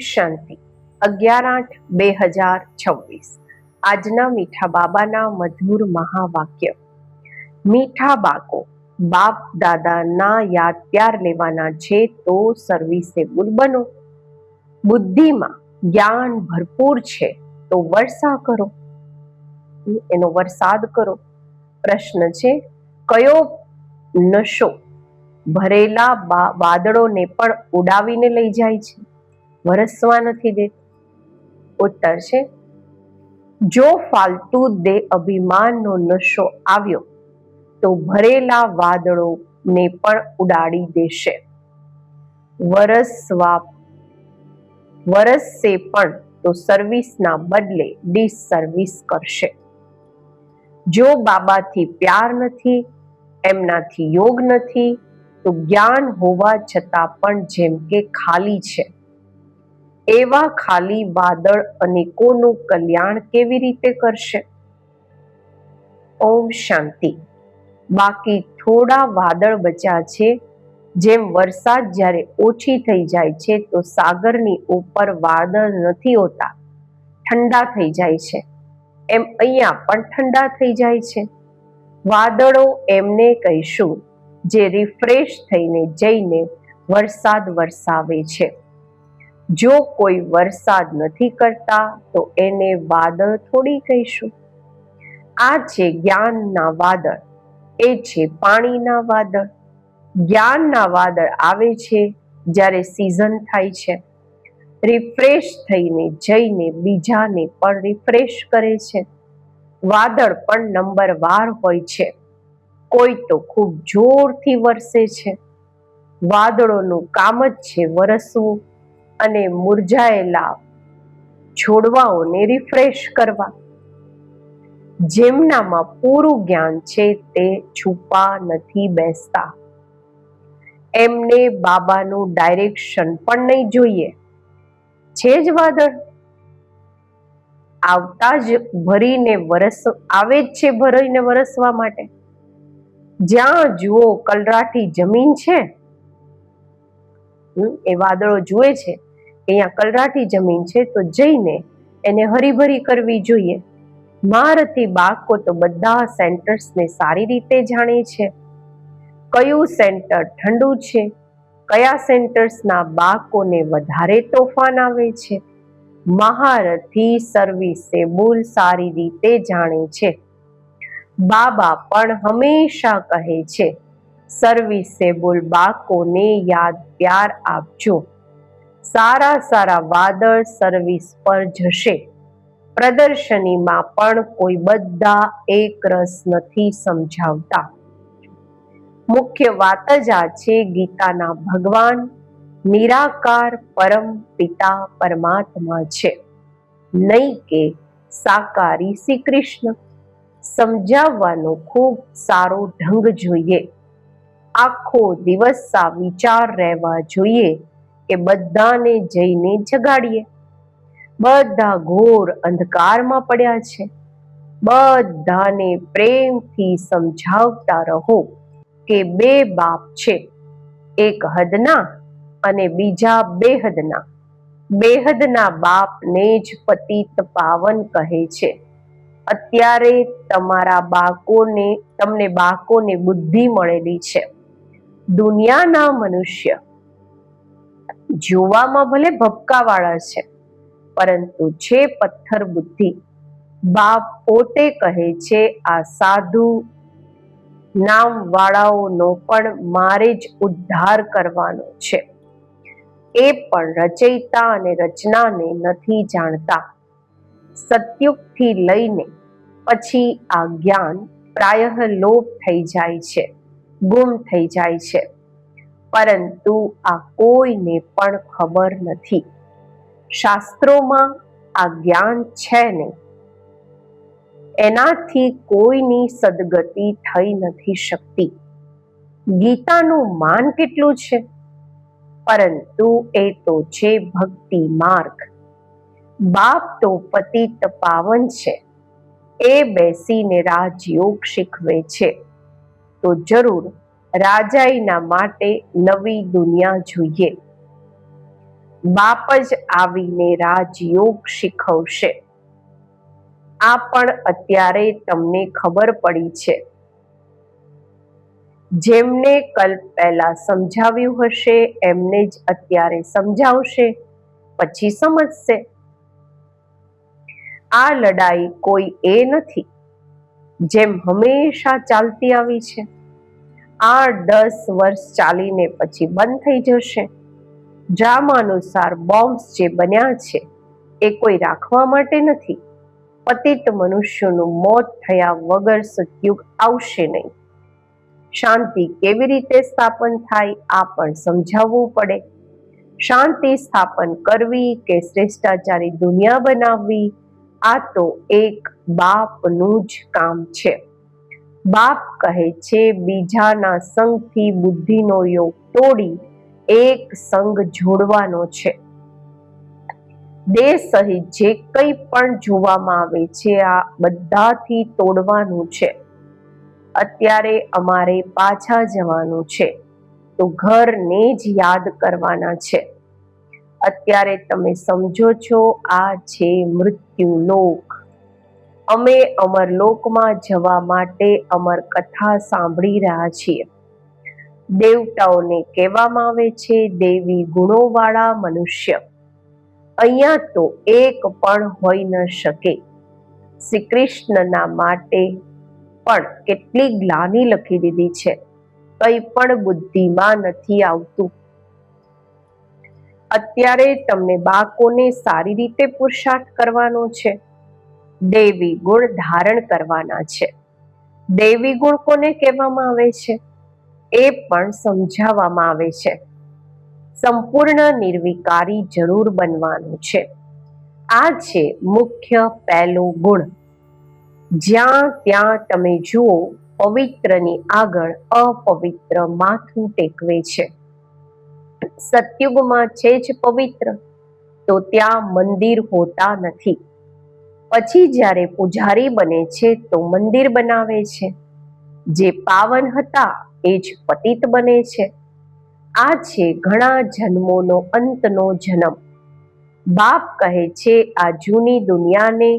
શાંતિ 11/8/2026 આજના મીઠા બાબાના મધુર મહાવાક્ય। મીઠા બાકો, બાપ દાદાના યાદ પ્યાર લેવાના છે તો સર્વિસેબલ બનો। બુદ્ધિમાં જ્ઞાન ભરપૂર છે તો વર્ષા કરો, એનો વરસાદ કરો। પ્રશ્ન છે, કયો નશો ભરેલા વાદળોને પણ ઉડાવીને લઈ જાય છે, વરસવા નથી દેતો? ઉત્તર છે, જો ફાલતુ દેહ અભિમાનનો નશો આવ્યો તો ભરેલા વાદળોને પણ ઉડાડી દેશે। વરસશે પણ તો સર્વિસના બદલે ડિસસર્વિસ કરશે। જો બાબાથી પ્યાર નથી, એમનાથી યોગ નથી, તો જ્ઞાન હોવા છતાં પણ જેમ કે ખાલી છે। એવા ખાલી વાદળ અનેકોનું કલ્યાણ કેવી રીતે કરશે? ઓમ શાંતિ। બાકી થોડા વાદળ બચ્યા છે। જેમ વરસાદ જ્યારે ઓછી થઈ જાય છે તો સાગરની ઉપર વાદળ નથી હોતા, ઠંડા થઈ જાય છે, એમ અહીંયા પણ ઠંડા થઈ જાય છે। વાદળો એમને કહીશું જે રિફ્રેશ થઈને જઈને વરસાદ વરસાવે છે। જો કોઈ વરસાદ નથી કરતા તો એને વાદળ થોડી કહીશું। આ છે જ્ઞાનના વાદળ, એ છે પાણીના વાદળ। જ્ઞાનના વાદળ આવે છે જ્યારે સિઝન થાય છે, રિફ્રેશ થઈને જઈને બીજાને પણ રિફ્રેશ કરે છે। વાદળ પણ નંબરવાર હોય છે, કોઈ તો ખૂબ જોરથી વરસે છે। વાદળોનું કામ જ છે વરસવું અને મુરઝાયેલા છોડવાઓને રિફ્રેશ કરવા। જેમનામાં પૂરું જ્ઞાન છે તે છુપા નથી બેસતા, એમને બાબાનું ડાયરેક્શન પણ નહીં જોઈએ, છે જ વાદળ, આવતા જ ભરીને આવે જ છે ભરીને વરસવા માટે। જ્યાં જુઓ કલરાઠી જમીન છે, એ વાદળો જુએ છે અહીંયા કલરાઠી જમીન છે તો જઈને એને હરીભરી કરવી જોઈએ। મહારથી બાળકો તો બધા સેન્ટર્સને સારી રીતે જાણે છે, કયું સેન્ટર ઠંડુ છે, કયા સેન્ટર્સના બાળકોને વધારે તોફાન આવે છે। મહારથી સર્વિસેબલ સારી રીતે જાણે છે। બાબા પણ હંમેશા કહે છે, સર્વિસેબલ બાળકોને યાદ પ્યાર આપજો। સારા સારા વાદળ સર્વિસ પર જશે। પ્રદર્શનીમાં પણ કોઈ બધા એક રસ નથી સમજાવતા। મુખ્ય વાત જ આ છે, ગીતાના ભગવાન નિરાકાર પરમ પિતા પરમાત્મા છે, નહીં કે સાકારી શ્રી કૃષ્ણ। સમજાવવાનો ખૂબ સારો ઢંગ જોઈએ। આખો દિવસ આ વિચાર રહેવા જોઈએ કે બધાને જઈને જગાડીએ। બધા ઘોર અંધકારમાં પડ્યા છે, બધાને પ્રેમથી સમજાવતા રહો કે બે બાપ છે, એક હદના અને બીજા બેહદના। બેહદના બાપને જ પતિત પાવન કહે છે। અત્યારે તમને બાળકોને બુદ્ધિ મળેલી છે। દુનિયાના મનુષ્ય જોવામાં ભલે ભપકાવાળા છે, પરંતુ છે પથ્થર બુદ્ધિ। બાપ પોતે કહે છે, આ સાધુ નામવાળાઓનો પણ મારે જ ઉદ્ધાર કરવાનો છે। એ પણ રચયિતા અને રચનાને નથી જાણતા। સતયુગથી લઈને પછી આ જ્ઞાન પ્રાયઃ લોપ થઈ જાય છે, ગુમ થઈ જાય છે, પરંતુ આ કોઈને પણ ખબર નથી। શાસ્ત્રોમાં આ જ્ઞાન છે નહીં, એનાથી કોઈની સદગતિ થઈ નથી શકતી। ગીતાનું માન કેટલું છે, પરંતુ એ તો છે ભક્તિ માર્ગ। બાપ તો પતિત પાવન છે, એ બેસીને રાજયોગ શીખવે છે, તો જરૂર રાજાઈના માટે નવી દુનિયા જોઈએ। બાપ જ આવીને રાજયોગ શીખવશે. આ પણ અત્યારે તમને ખબર પડી છે. જેમને કલ્પ પહેલા સમજાવ્યું હશે એમને જ અત્યારે સમજાવશે, પછી સમજશે. આ લડાઈ કોઈ એ નથી જેમ હંમેશા ચાલતી આવી છે. 8-10 વર્ષ ચાલીને પછી બંધ થઈ જશે. ડ્રામા અનુસાર બોમ્બ્સ જે બન્યા છે એ કોઈ રાખવા માટે નથી. પતિત મનુષ્યનું મોત થયા વગર સતયુગ આવશે નહીં. શાંતિ કેવી રીતે સ્થાપન થાય આ પણ સમજાવવું પડે. શાંતિ સ્થાપન કરવી કે શ્રેષ્ઠાચારી દુનિયા બનાવવી, આ તો એક બાપનું જ કામ છે. બાપ કહે છે બીજાના સંગથી બુદ્ધિનો યોગ તોડી એક સંગ જોડવાનો છે. દેહ સહિત જે કંઈ પણ જોવામાં આવે છે આ બધાથી તોડવાનું છે. અત્યારે અમારે પાછા જવાનું છે તો ઘરને જ યાદ કરવાના છે. અત્યારે તમે સમજો છો આ છે મૃત્યુલોક. અમે અમરલોકમાં જવા માટે અમર કથા સાંભળી રહ્યા છીએ. દેવતાઓને કહેવામાં આવે છે દેવી ગુણોવાળા મનુષ્ય. અહીંયા તો એક પણ હોઈ ન શકે. શ્રી કૃષ્ણના માટે પણ કેટલી ગ્લાનિ લખી દીધી છે. કંઈ પણ બુદ્ધિમાં નથી આવતું. અત્યારે તમને બાળકોને સારી રીતે પુરુષાર્થ કરવાનો છે. દૈવી ગુણ ધારણ કરવાના છે. દૈવી ગુણ કોને કહેવામાં આવે છે એ પણ સમજાવવામાં આવે છે. સંપૂર્ણ નિર્વિકારી જરૂર બનવાનું છે. આ છે મુખ્ય પહેલો ગુણ. જ્યાં ત્યાં તમે જુઓ પવિત્રની આગળ અપવિત્ર માથું ટેકવે છે. સતયુગમાં છે જ પવિત્ર તો ત્યાં મંદિર હોતા નથી. પછી જ્યારે પૂજારી બને છે તો મંદિર બનાવે છે. જે પાવન હતા એ જ પતિત બને છે. આ છે ઘણા જન્મોનો અંતનો જન્મ. બાપ કહે છે આ જૂની દુનિયાને,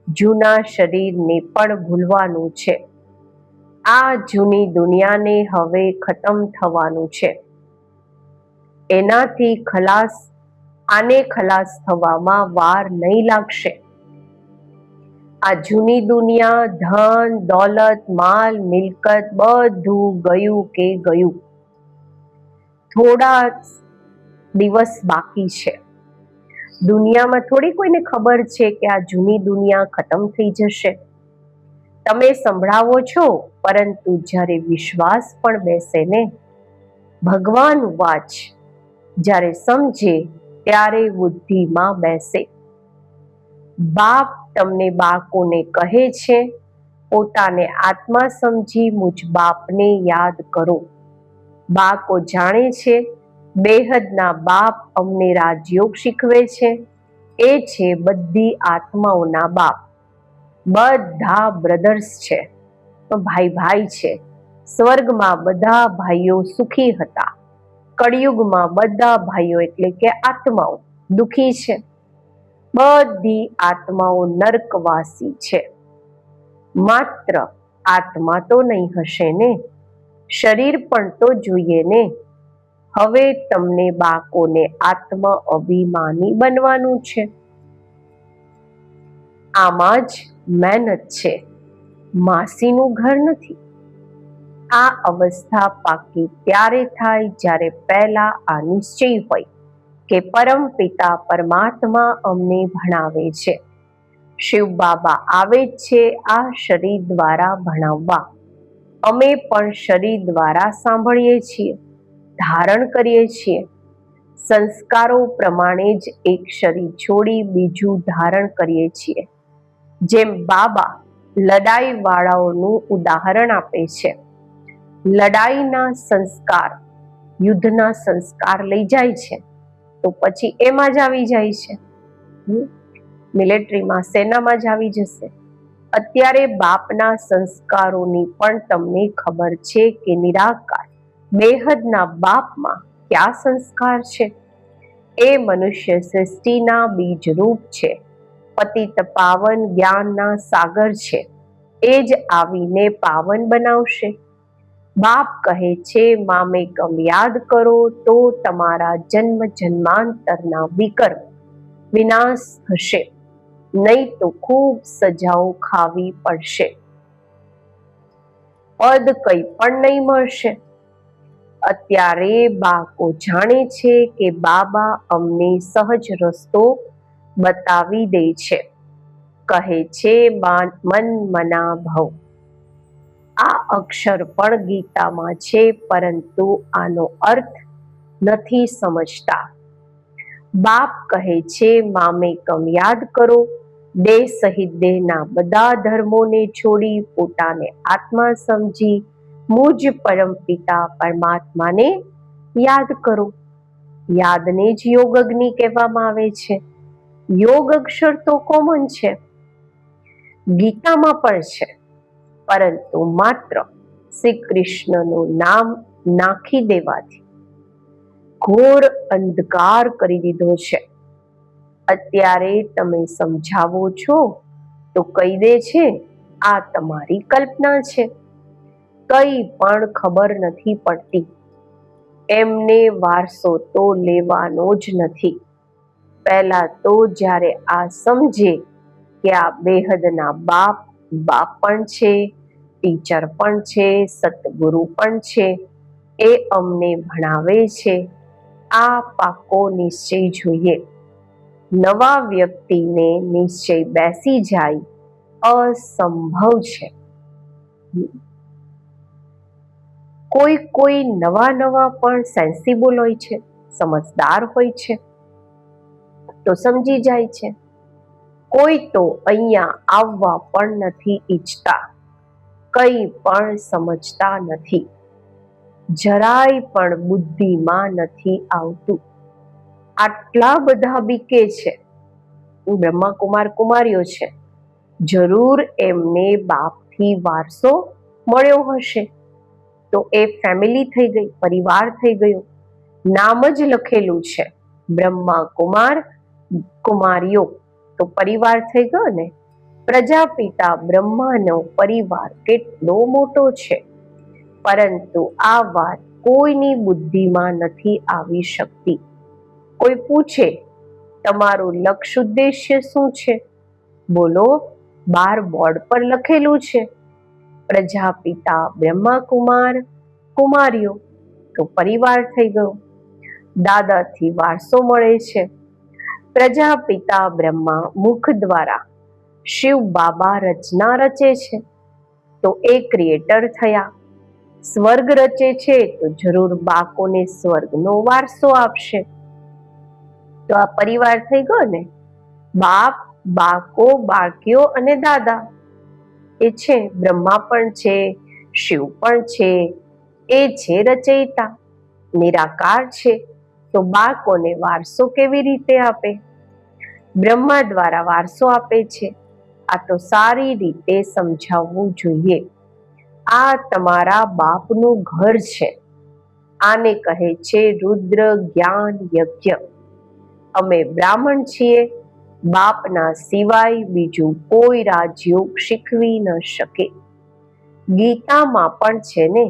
જૂના શરીરને પણ ભૂલવાનું છે. આ જૂની દુનિયાને હવે ખતમ થવાનું છે. એનાથી આને ખલાસ થવામાં વાર નહીં લાગશે. આ જૂની દુનિયા, ધન દોલત, માલ મિલકત બધું ગયું કે ગયું. થોડા દિવસ બાકી છે. દુનિયામાં થોડી કોઈને ખબર છે કે આ જૂની દુનિયા ખતમ થઈ જશે. તમે સંભળાવો છો પરંતુ જ્યારે વિશ્વાસ પણ બેસે ને, ભગવાન વાચ જ્યારે સમજે ત્યારે બુદ્ધિમાં બેસે. બાપ તમને બાળકોને કહે છે પોતાને આત્મા સમજી મુજ બાપને યાદ કરો. બાળકો જાણે છે બેહદના બાપ અમને રાજયોગ શીખવે છે. એ છે બધી આત્માઓના બાપ. બધા બ્રધર્સ છે, ભાઈ ભાઈ છે. સ્વર્ગમાં બધા ભાઈઓ સુખી હતા. કળિયુગમાં બધા ભાઈઓ એટલે કે આત્માઓ દુખી છે. બધી આત્માઓ નરકવાસી છે. માત્ર આત્મા તો નહીં હશે ને, શરીર પણ તો જોઈએ ને. હવે તમને બાળકોને આત્મ અભિમાની બનવાનું છે. આમાં જ મહેનત છે, માસીનું ઘર નથી. આ અવસ્થા પાકી ત્યારે થાય જ્યારે પહેલા આ નિશ્ચય હોય કે પરમ પિતા પરમાત્મા અમને ભણાવે છે. શિવ બાબા આવે છે આ શરીર દ્વારા ભણાવવા. અમે પણ શરીર દ્વારા સાંભળીએ છીએ, ધારણ કરીએ છીએ. સંસ્કારો પ્રમાણે જ એક શરીર છોડી બીજું ધારણ કરીએ છીએ. જેમ બાબા લડાઈ વાળાઓનું ઉદાહરણ આપે છે. લડાઈના સંસ્કાર, યુદ્ધના સંસ્કાર લઈ જાય છે તો પછી એમાં જ આવી જાય છે. મિલિટરીમાં, સેનામાં જ આવી જશે. અત્યારે બાપના સંસ્કારોની પણ તમને ખબર છે કે નિરાકાર બેહદના બાપમાં ક્યાં સંસ્કાર છે. એ મનુષ્ય સૃષ્ટિના બીજ રૂપ છે, પતિત પાવન જ્ઞાનના સાગર છે. એ જ આવીને પાવન બનાવશે. બાપ કહે છે મામેકમ યાદ કરો તો તમારા જન્મ જન્માંતરના વિકર્મ વિનાશ થશે, નહીં તો ખૂબ સજાઓ ખાવી પડશે. પદ કંઈ પણ નહીં મળશે. અત્યારે બાકો જાણે છે કે બાબા અમને સહજ રસ્તો બતાવી દે છે. કહે છે મન મના ભવ. આ અક્ષર પણ ગીતામાં છે, પરંતુ આનો અર્થ નથી સમજતા. બાપ કહે છે મામેકમ યાદ કરો, દેહ સહિત દેહના બધા ધર્મોને છોડી પોતાને આત્મા સમજી મુજ પરમપિતા પરમાત્માને યાદ કરો. યાદને જ યોગ અગ્નિ કહેવામાં આવે છે. યોગ અક્ષર તો કોમન છે, ગીતામાં પણ છે, પરંતુ માત્ર શ્રી કૃષ્ણનું નામ નાખી દેવાથી ઘોર અંધકાર કરી દીધો છે. અત્યારે તમે સમજાવો છો તો કહી દે છે આ તમારી કલ્પના છે, કંઈ પણ ખબર નથી પડતી. એમને વારસો તો લેવાનો જ નથી. પહેલા તો જ્યારે આ સમજે કે આ બેહદના બાપ પણ છે, ટીચર પણ છે, સતગુરુ પણ છે, એ અમને ભણાવે છે, આ પાકો નિશ્ચય જોઈએ. નવા વ્યક્તિને નિશ્ચય બેસી જાય અસંભવ છે. કોઈ નવા પણ સેન્સિબલ હોય છે, સમજદાર હોય છે તો સમજી જાય છે. કોઈ તો અહીંયા આવવા પણ નથી ઈચ્છતા, કંઈ પણ સમજતા નથી, જરાય પણ બુદ્ધિમાં નથી આવતું. આટલા બધા બીકે છે, બ્રહ્માકુમાર કુમારીઓ છે, જરૂર એમને બાપથી વારસો મળ્યો હશે, તો એ ફેમિલી થઈ ગઈ, પરિવાર થઈ ગયો. નામ જ લખેલું છે બ્રહ્મા કુમાર કુમારીઓ, તો પરિવાર થઈ ગયો ને. પ્રજાપિતા બ્રહ્માનો પરિવાર કેટલો મોટો છે, પરંતુ આ વાત કોઈની બુદ્ધિમાં નથી આવી શકતી. કોઈ પૂછે તમારું લક્ષ્ય ઉદ્દેશ્ય શું છે? બોલો, 12 બોર્ડ પર લખેલું છે પ્રજાપિતા બ્રહ્મા કુમાર કુમારીઓ, તો પરિવાર થઈ ગયો. દાદાથી વારસો મળે છે. પ્રજાપિતા બ્રહ્મા મુખ દ્વારા શિવ બાબા રચના રચે છે, તો એ ક્રિએટર થયા. સ્વર્ગ રચે છે તો જરૂર બાકોને સ્વર્ગનો વારસો આપશે, તો આ પરિવાર થઈ ગયો ને. બાપ, બાકો, બાળકીઓ અને દાદા એ છે. બ્રહ્મા પણ છે, શિવ પણ છે, એ છે રચયિતા, નિરાકાર છે, તો બાળકોને વારસો કેવી રીતે આપે? બ્રહ્મા દ્વારા વારસો આપે છે. આ તો સારી રીતે સમજાવવું જોઈએ. આ તમારા બાપનું ઘર છે. આને કહે છે રુદ્ર જ્ઞાન યજ્ઞ. અમે બ્રાહ્મણ છીએ, બાપના સિવાય બીજું કોઈ રાજયોગ શીખવી ન શકે. ગીતામાં પણ છે ને,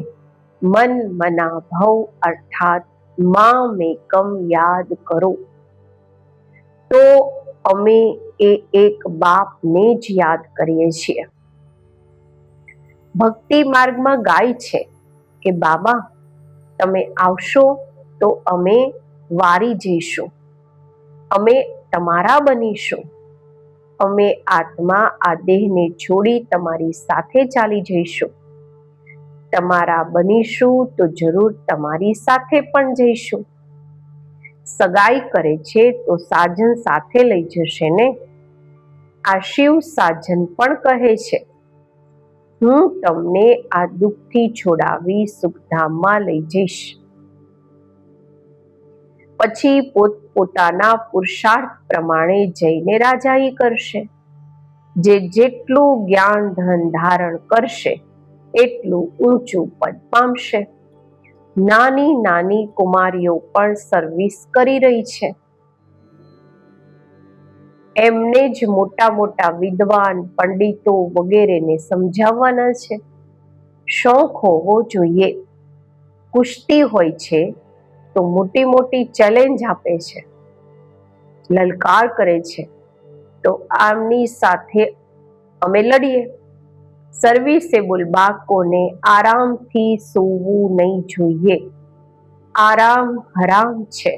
મન મના ભવ, અર્થાત મામેકમ યાદ કરો. તો અમે એ એક બાપને જ યાદ કરીએ છીએ. ભક્તિ માર્ગમાં ગાય છે કે બાબા તમે આવશો તો અમે વારી જઈશું, અમે તમારા બનીશું, અમે આત્મા આ દેહને છોડી તમારી સાથે ચાલી જઈશું, તમારા બનીશું તો જરૂર તમારી સાથે પણ જઈશું. સગાઈ કરે છે તો સાજન સાથે લઈ જશે ને. આ શિવ સાજન પણ કહે છે હું તમને આ દુઃખથી છોડાવી સુખધામમાં લઈ જઈશ. પછી પોતાના પુરુષાર્થ પ્રમાણે જઈને રાજાઈ કરશે. જેટલું જ્ઞાન ધન ધારણ કરશે એટલું ઊંચું પદ પામશે. નાની નાની કુમારીઓ પણ સર્વિસ કરી રહી છે. એમને જ મોટા મોટા વિદ્વાન પંડિતો વગેરેને સમજાવવાના છે. શોખ હોવો જોઈએ. કુસ્તી હોય છે તો મોટી મોટી ચેલેન્જ આપે છે, લલકાર કરે છે, તો આમની સાથે અમે લડીએ. સર્વિસેબલ બાળકોને આરામથી સૂવું નહીં જોઈએ. આરામ હરામ છે.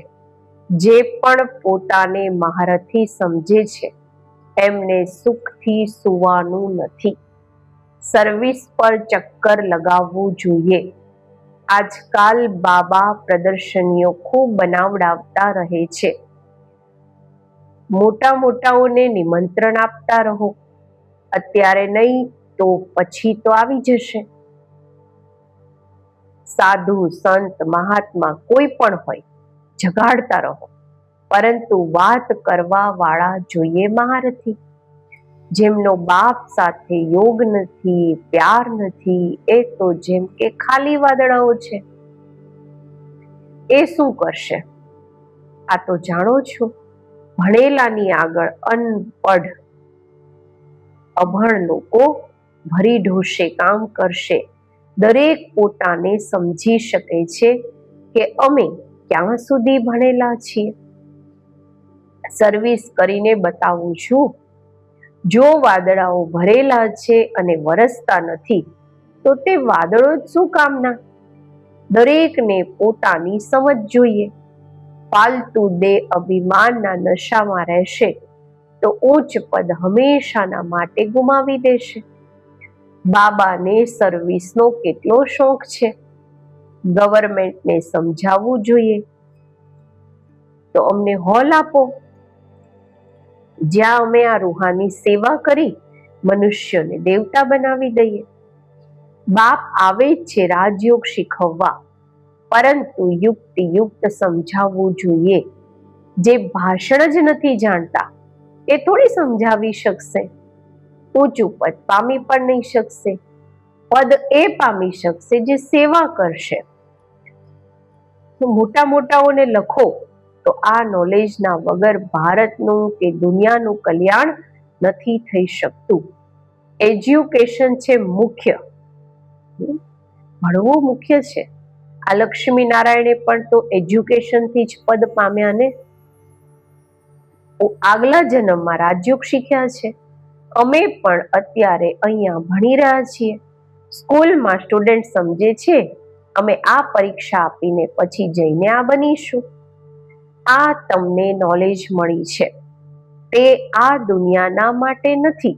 જે પણ પોતાને મહારથી સમજે છે એમને સુખથી સૂવાનું નથી. સર્વિસ પર ચક્કર લગાવવું જોઈએ. આજકાલ બાબા પ્રદર્શનીઓ ખૂબ બનાવડાવતા રહે છે. મોટા મોટાઓને નિમંત્રણ આપતા રહો. અત્યારે નહીં તો પછી તો આવી જશે. સાધુ સંત મહાત્મા કોઈ પણ હોય, જગાડતા રહો, પરંતુ વાત કરવા વાળા જોઈએ મહારથી. જેમનો બાપ સાથે યોગ નથી, પ્યાર નથી, એ તો જેમ કે ખાલી વાદળાઓ છે. એ શું કરશે? આ તો જાણો છો, ભણેલાની આગળ અનપઢ અભણ લોકો ભરી ઢોશે કામ કરશે. દરેક પોતાને સમજી શકે છે કે અમે ક્યાં સુધી ભણેલા છીએ. સર્વિસ કરીને બતાવું છું. જો વાદળાઓ ભરેલા છે અને વરસતા નથી તો તે વાદળો જ શું કામના? દરેકને પોતાની સમજ જોઈએ. ફાલતુ દેહ અભિમાનના નશામાં રહેશે તો ઉચ્ચ પદ હંમેશાના માટે ગુમાવી દેશે. બાબાને સર્વિસનો કેટલો શોખ છે. ગવર્મેન્ટને સમજાવવું જોઈએ તો અમને હોલ આપો, જ્યાં અમે આ રૂહાની સેવા કરી મનુષ્યને દેવતા બનાવી દઈએ. બાપ આવે જ છે રાજયોગ શીખવવા, પરંતુ યુક્ત સમજાવવું જોઈએ. જે ભાષણ જ નથી જાણતા એ થોડી સમજાવી શકશે. ઊંચું પદ પામી પણ નહીં શકશે. પદ એ પામી શકશે જે સેવા કરશે. મોટા મોટાઓને લખો તો આ નોલેજના વગર ભારતનું કે દુનિયાનું કલ્યાણ નથી થઈ શકતું. એજ્યુકેશન છે મુખ્ય, ભણવું મુખ્ય છે. આ લક્ષ્મી નારાયણે પણ તો એજ્યુકેશનથી જ પદ પામ્યા ને. આગલા જન્મમાં રાજયોગ શીખ્યા છે. અમે પણ અત્યારે અહીંયા ભણી રહ્યા છીએ. સ્કૂલમાં સ્ટુડન્ટ સમજે છે અમે આ પરીક્ષા આપીને પછી જઈને આ બનીશું. આ તમને નોલેજ મળી છે, તે આ દુનિયાના માટે નથી.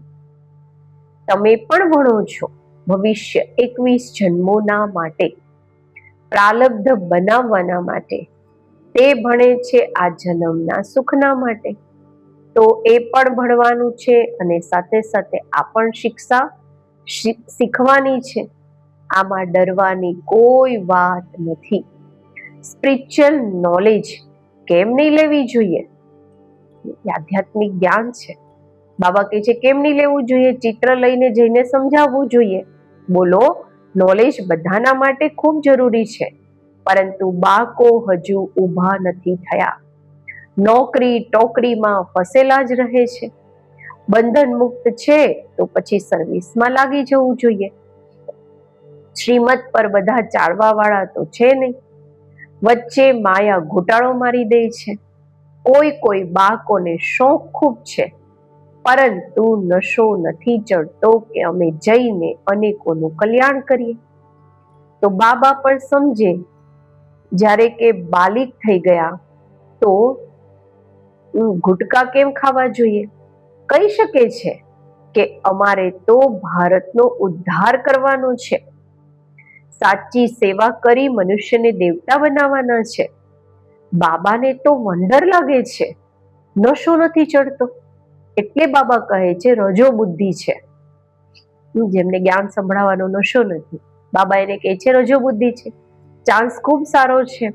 તમે પણ ભણો છો ભવિષ્ય 21 જન્મોના માટે, પ્રાલબ્ધ બનાવવાના માટે. તે ભણે છે આ જન્મના સુખના માટે. તો એ પણ ભણવાનું છે અને સાથે સાથે આ પણ શિક્ષા શીખવાની છે. આમાં ડરવાની કોઈ વાત નથી. સ્પિરિચ્યુઅલ નોલેજ કેમ નહીં લેવી જોઈએ? આધ્યાત્મિક જ્ઞાન છે. બાબા કહે છે કેમ નહીં લેવું જોઈએ? ચિત્ર લઈને જઈને સમજાવવું જોઈએ. બોલો, નોલેજ બધાના માટે ખૂબ જરૂરી છે, પરંતુ બાળકો હજુ ઊભા નથી થયા. નોકરી ટોકરીમાં ફસેલા જ રહે છે. બંધન મુક્ત છે તો પછી સર્વિસમાં લાગી જવું જોઈએ. શ્રીમત પર બધા ચાલવા વાળા તો છે નહીં. વચ્ચે માયા ઘોટાળો મારી દે છે. કોઈ બાળકોને શોખ ખૂબ છે, પરંતુ નશો નથી ચડતો કે અમે જઈને અનેકોનું કલ્યાણ કરીએ. તો બાબા પણ સમજે, જ્યારે કે બાલિક થઈ ગયા તો ગુટકા કેમ ખાવા જોઈએ? કહી શકે છે કે અમારે તો ભારતનો ઉદ્ધાર કરવાનો છે, સાચી સેવા કરી મનુષ્યને દેવતા બનાવવાના છે. બાબાને તો વંડર લાગે છે, નશો નથી ચડતો. એટલે બાબા કહે છે રજો બુદ્ધિ છે. જેમને જ્ઞાન સંભળાવવાનો નશો નથી, બાબા એને કહે છે રજો બુદ્ધિ છે. ચાન્સ ખૂબ સારો છે.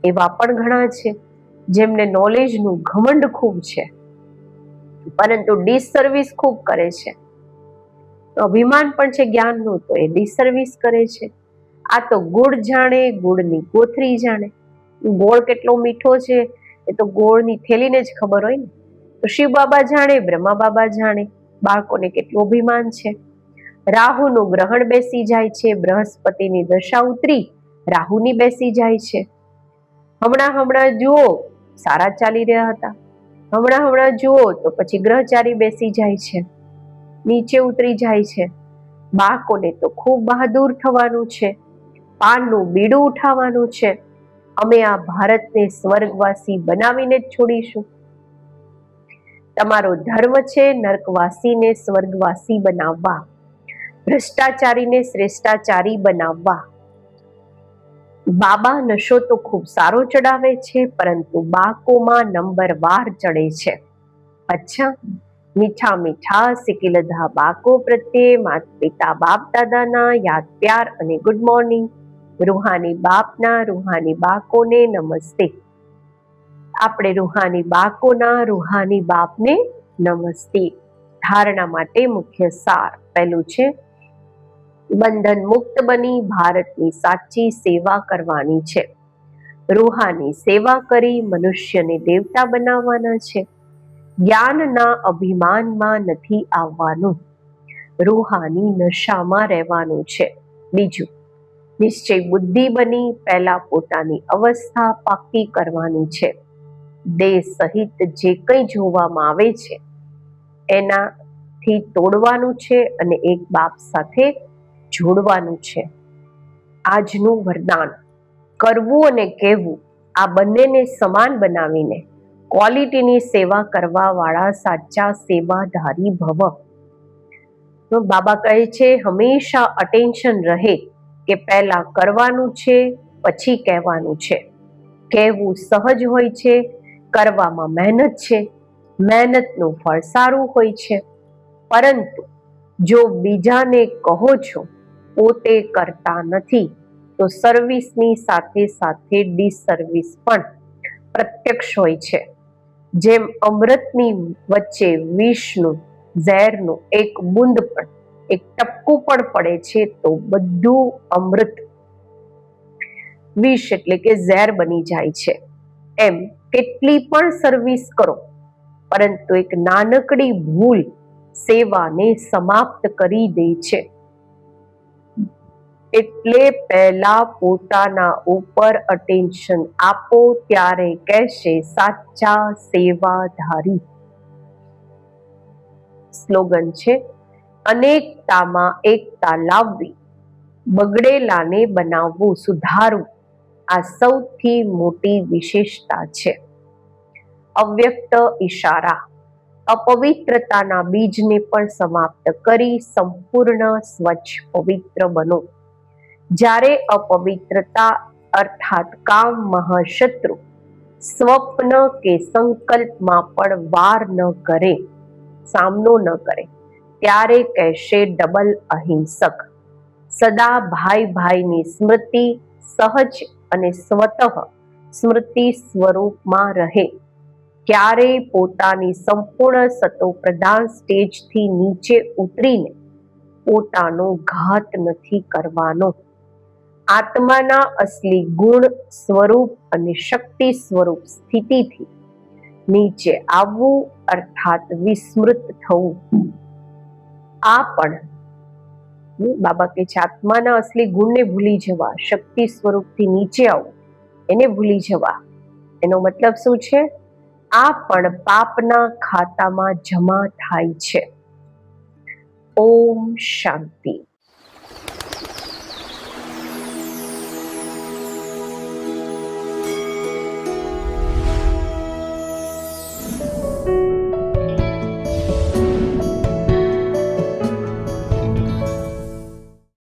એવા પણ ઘણા છે જેમને નોલેજનું ઘમંડ ખૂબ છે, પરંતુ ડિસસર્વિસ ખૂબ કરે છે. અભિમાન પણ છે જ્ઞાનનું, તો એ ડિસસર્વિસ કરે છે. આ તો ગુડ જાણે, ગુડની કોથરી જાણે. ગોળ કેટલો મીઠો છે એ તો ગોળની થેલીને જ ખબર હોય ને. તો શિવ બાબા જાણે, બ્રહ્મા બાબા જાણે બાળકોને કેટલું અભિમાન છે. રાહુનું ગ્રહણ બેસી જાય છે, બૃહસ્પતિની દશા ઉતરી રાહુની બેસી જાય છે. હમણાં જુઓ સારા ચાલી રહ્યા હતા, હમણાં જુઓ તો પછી ગ્રહચારી બેસી જાય છે, નીચે ઉતરી જાય છે. બાળકોને તો ખૂબ બહાદુર થવાનું છે, પાનનું બીડું ઉઠાવવાનું છે. અમે આ ભારતને સ્વર્ગવાસી બનાવીને જ છોડીશું. તમારો ધર્મ છે નર્કવાસીને સ્વર્ગવાસી બનાવવા, ભ્રષ્ટાચારીને શ્રેષ્ઠાચારી બનાવવા. બાબા નશો તો ખૂબ સારો ચડાવે છે, પરંતુ બાળકોમાં નંબરવાર ચડે છે. અચ્છા, મીઠા મીઠા સિકિલધા બાળકો પ્રત્યે માતા પિતા બાપ દાદાના યાદ પ્યાર અને ગુડ મોર્નિંગ. રૂહાની બાપના રૂહાની બાળકોને નમસ્તે. આપણે રૂહાની બાળકોના રૂહાની બાપને નમસ્તે. ધારણા માટે મુખ્ય સાર પહેલું છે, બંધન મુક્ત બની ભારતની સાચી સેવા કરવાની છે. રૂહાની સેવા કરી મનુષ્યને દેવતા બનાવવાના છે. જ્ઞાનના અભિમાનમાં નથી આવવાનું, રૂહાની નશામાં રહેવાનું છે. બીજું, નિશ્ચય બુદ્ધિ બની પહેલા પોતાની અવસ્થા પાકી કરવાની છે. દેહ સહિત જે કંઈ જોવામાં આવે છે એનાથી તોડવાનું છે અને એક બાપ સાથે જોડવાનું છે. આજનું વરદાન, કરવું અને કહેવું આ બંનેને સમાન બનાવીને ક્વોલિટીની સેવા કરવા વાળા સાચા સેવાધારી ભવ. તો બાબા કહે છે હંમેશા અટેન્શન રહે કે પહેલા કરવાનું છે પછી કહેવાનું છે. કહેવું સહજ હોય છે, કરવામાં મહેનત છે, મહેનતનું ફળ સારું હોય છે. પરંતુ જો બીજાને કહો છો, પોતે કરતા નથી, તો સર્વિસની સાથે સાથે ડિસર્વિસ પણ પ્રત્યક્ષ હોય છે. જેમ અમૃતની વચ્ચે વિષનું, ઝેરનું એક બુંદ પણ, એક ટપકું પણ પડે છે તો બધું અમૃત વિષ એટલે કે ઝેર બની જાય છે. એમ કેટલી પણ સર્વિસ કરો, પરંતુ એક નાનકડી ભૂલ સેવાને સમાપ્ત કરી દે છે. એટલે પહેલા પોતાના ઉપર અટેન્શન આપો, ત્યારે કહેશે સાચા સેવાધારી. સ્લોગન છે, અનેકતામાં એકતા લાવવી, બગડેલાને બનાવવું, સુધારવું, આ સૌથી મોટી વિશેષતા છે. અવ્યક્ત ઈશારા, અપવિત્રતાના બીજને પણ સમાપ્ત કરી સંપૂર્ણ સ્વચ્છ પવિત્ર બનો. જ્યારે અપવિત્રતા અર્થાત કામ મહાશત્રુ સ્વપ્ન કે સંકલ્પમાં પણ વાર ન કરે, સામનો ન કરે, ત્યારે કહેશે ડબલ અહિંસક. સદા ભાઈ ભાઈની સ્મૃતિ સહજ અને સ્વતઃ સ્મૃતિ સ્વરૂપમાં રહે. ક્યારેય પોતાની સંપૂર્ણ સતોપ્રધાન સ્ટેજથી નીચે ઉતરીને પોતાનો ઘાત નથી કરવાનો. આત્માના અસલી ગુણ સ્વરૂપ અને શક્તિ સ્વરૂપ સ્થિતિથી નીચે આવવું અર્થાત વિસ્મૃત થવું. આ પણ બાબા કે છે આત્માના અસલી ગુણને ભૂલી જવા, શક્તિ સ્વરૂપથી નીચે આવવું એને ભૂલી જવા. એનો મતલબ શું છે? આ પણ પાપના ખાતામાં જમા થાય છે. ઓમ શાંતિ.